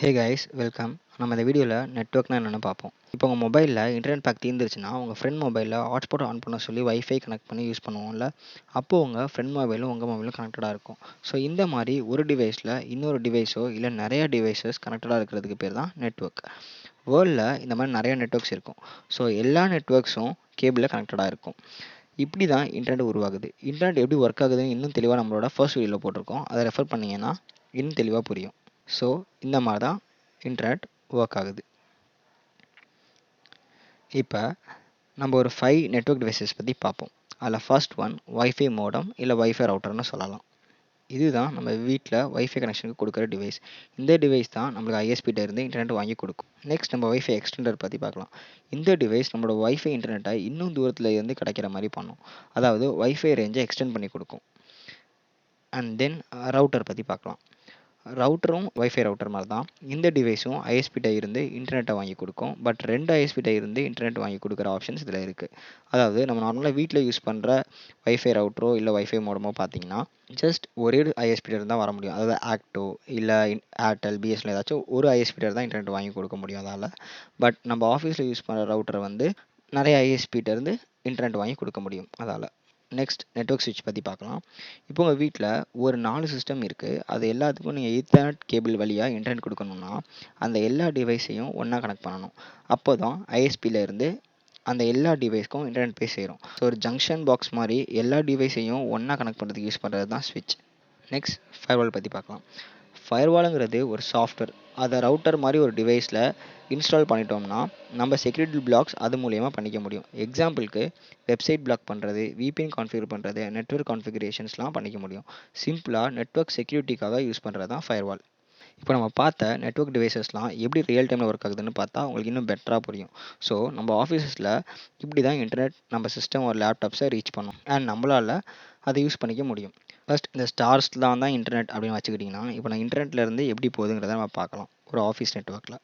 Hey guys welcome. நம்ம இந்த வீடியோவில் நெட்ஒர்க்னா என்னென்னு பார்ப்போம். இப்போ உங்கள் மொபைலில் இன்டர்நெட் பேக் தீர்ந்துருச்சுன்னா உங்கள் ஃப்ரெண்ட் மொபைலில் ஹாட்ஸ்பாட் ஆன் பண்ண சொல்லி வைஃபை கனெக்ட் பண்ணி யூஸ் பண்ணுவோம்ல. அப்போது உங்கள் ஃப்ரெண்ட் மொபைலும் உங்கள் மொபைலும் கனெக்டடாக இருக்கும். ஸோ இந்த மாதிரி ஒரு டிவைஸில் இன்னொரு டிவைஸோ இல்லை நிறைய டிவைசஸ் கனெக்டடாக இருக்கிறதுக்கு பேர் தான் நெட்ஒர்க். வேர்ல்டில் இந்த மாதிரி நிறைய நெட்ஒர்க்ஸ் இருக்கும். ஸோ எல்லா நெட்ஒர்க்ஸும் கேபிளில் கனெக்டடாக இருக்கும். இப்படி தான் இன்டர்நெட் உருவாகுது. இன்டர்நெட் எப்படி ஒர்க் ஆகுதுன்னு இன்னும் தெளிவாக நம்மளோட ஃபர்ஸ்ட் வீடியோவில் போட்டிருக்கோம். அதை ரெஃபர் பண்ணிங்கன்னா இன்னும் தெளிவாக புரியும். ஸோ இந்த மாதிரி தான் இன்டர்நெட் ஒர்க் ஆகுது. இப்போ நம்ம ஒரு 5 நெட்ஒர்க் டிவைசஸ் பற்றி பார்ப்போம். அதில் ஃபர்ஸ்ட் ஒன் வைஃபை மோடம் இல்லை வைஃபை ரவுட்டர்னு சொல்லலாம். இதுதான் நம்ம வீட்டில் வைஃபை கனெக்ஷனுக்கு கொடுக்குற டிவைஸ். இந்த டிவைஸ் தான் நம்மளுக்கு ஐஎஸ்பிட்ட இருந்து இன்டர்நெட் வாங்கி கொடுக்கும். நெக்ஸ்ட் நம்ம வைஃபை எக்ஸ்டெண்டர் பற்றி பார்க்கலாம். இந்த டிவைஸ் நம்மளோட வைஃபை இன்டர்நெட்டை இன்னும் தூரத்தில் இருந்து கிடைக்கிற மாதிரி பண்ணும். அதாவது வைஃபை ரேஞ்சை எக்ஸ்டெண்ட் பண்ணி கொடுக்கும். அண்ட் தென் ரவுட்டர் பற்றி பார்க்கலாம். ரவுட்டரும் வைஃபை ரவுட்டர் மாதிரி தான். இந்த டிவைஸும் ஐஎஸ்பிட்ட இருந்து இன்டர்நெட்டை வாங்கி கொடுக்கும். பட் 2 ஐஎஸ்பிட்ட இருந்து இன்டர்நெட் வாங்கி கொடுக்குற ஆப்ஷன்ஸ் இதில் இருக்குது. அதாவது நம்ம நார்மலாக வீட்டில் யூஸ் பண்ணுற வைஃபை ரவுட்டரோ இல்லை வைஃபை மோடமோ பார்த்தீங்கன்னா ஜஸ்ட் ஒரே ஐஎஸ்பிட்ட இருந்து தான் வர முடியும். அதாவது ஆக்டோ இல்லை ஏர்டெல் பிஎஸ்என்எல் ஏதாச்சும் ஒரு ஐஎஸ்பிட்ட தான் இன்டர்நெட் வாங்கி கொடுக்க முடியும் அதால். பட் நம்ம ஆஃபீஸில் யூஸ் பண்ணுற ரவுட்டரை வந்து நிறைய ஐஎஸ்பிட்ட இருந்து இன்டர்நெட் வாங்கி கொடுக்க முடியும் அதால். நெக்ஸ்ட் நெட்ஒர்க் ஸ்விட்ச் பற்றி பார்க்கலாம். இப்போ உங்கள் வீட்டில் ஒரு 4 சிஸ்டம் இருக்குது. அது எல்லாத்துக்கும் நீங்கள் ஈத்தர்நெட் கேபிள் வழியாக இன்டர்நெட் கொடுக்கணுன்னா அந்த எல்லா டிவைஸையும் ஒன்றா கனெக்ட் பண்ணணும். அப்போ தான் ஐஎஸ்பியில் இருந்து அந்த எல்லா டிவைஸ்க்கும் இன்டர்நெட் போய் சேரும். ஸோ ஒரு ஜங்ஷன் பாக்ஸ் மாதிரி எல்லா டிவைஸையும் ஒன்றா கனெக்ட் பண்ணுறதுக்கு யூஸ் பண்ணுறது தான் ஸ்விட்ச். நெக்ஸ்ட் ஃபயர்வால் பற்றி பார்க்கலாம். ஃபயர்வாலுங்கிறது ஒரு சாஃப்ட்வேர். அதை ரவுட்டர் மாதிரி ஒரு டிவைஸில் இன்ஸ்டால் பண்ணிட்டோம்னா நம்ம செக்யூரிட்டி பிளாக்ஸ் அது மூலயமா பண்ணிக்க முடியும். எக்ஸாம்பிளுக்கு வெப்சைட் பிளாக் பண்ணுறது, விபிஎன் கான்ஃபிகர் பண்ணுறது, நெட்வொர்க் கான்ஃபிகரேஷன்ஸ்லாம் பண்ணிக்க முடியும். சிம்பிளாக நெட்வொர்க் செக்யூரிட்டிக்காக யூஸ் பண்ணுறது தான் ஃபயர்வால். இப்போ நம்ம பார்த்த நெட்வொர்க் டிவைசஸ்லாம் எப்படி ரியல் டைமில் ஒர்க் ஆகுதுன்னு பார்த்தா உங்களுக்கு இன்னும் பெட்டராக புரியும். ஸோ நம்ம ஆஃபீஸஸில் இப்படி தான் இன்டர்நெட் நம்ம சிஸ்டம் ஒரு லேப்டாப்ஸை ரீச் பண்ணோம். அண்ட் நம்மளால் அதை யூஸ் பண்ணிக்க முடியும். ஃபர்ஸ்ட் இந்த ஸ்டார்ஸ்லாம் தான் இன்டர்நெட் அப்படின்னு வச்சுக்கிட்டிங்கன்னா இப்போ நான் இன்டர்நெட்லேருந்து எப்படி போகுதுங்கிறத நம்ம பார்க்கலாம் ஒரு ஆஃபீஸ் நெட்வொர்க்கில்.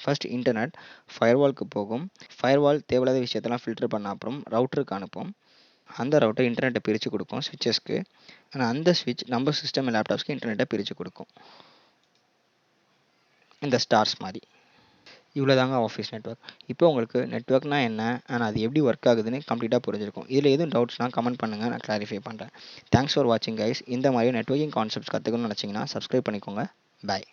ஃபர்ஸ்ட் இன்டர்நெட் ஃபயர்வாலுக்கு போகும். ஃபயர்வால் தேவையில்லாத விஷயத்தெல்லாம் ஃபில்டர் பண்ண அப்புறம் ரவுட்டருக்கு அனுப்பும். அந்த ரவுட்டர் இன்டர்நெட்டை பிரித்து கொடுக்கும் ஸ்விட்சஸ்க்கு. ஆனால் அந்த ஸ்விட்ச் நம்ம சிஸ்டம் லேப்டாப்ஸ்க்கு இன்டர்நெட்டை பிரித்து கொடுக்கும். இந்த ஸ்டார்ஸ் மாதிரி. இவ்வளோ தாங்க ஆஃபீஸ் நெட்வொர்க். இப்போ உங்களுக்கு நெட்வொர்க்னா என்ன அண்ட் அது எப்படி ஒர்க் ஆகுதுன்னு கம்ப்ளீட்டாக புரிஞ்சிருக்கும். இதில் எதுவும் டவுட்ஸ்னால் கமெண்ட் பண்ணுங்கள், நான் கிளாரிஃபை பண்ணுறேன். தேங்க்ஸ் ஃபார் வாட்சிங் கைஸ். இந்த மாதிரி நெட்வொர்க்கிங் கான்செப்ட்ஸ் கற்றுக்கணும்னு நினச்சிங்கன்னா சப்ஸ்கிரைப் பண்ணிக்கோங்க. பாய்.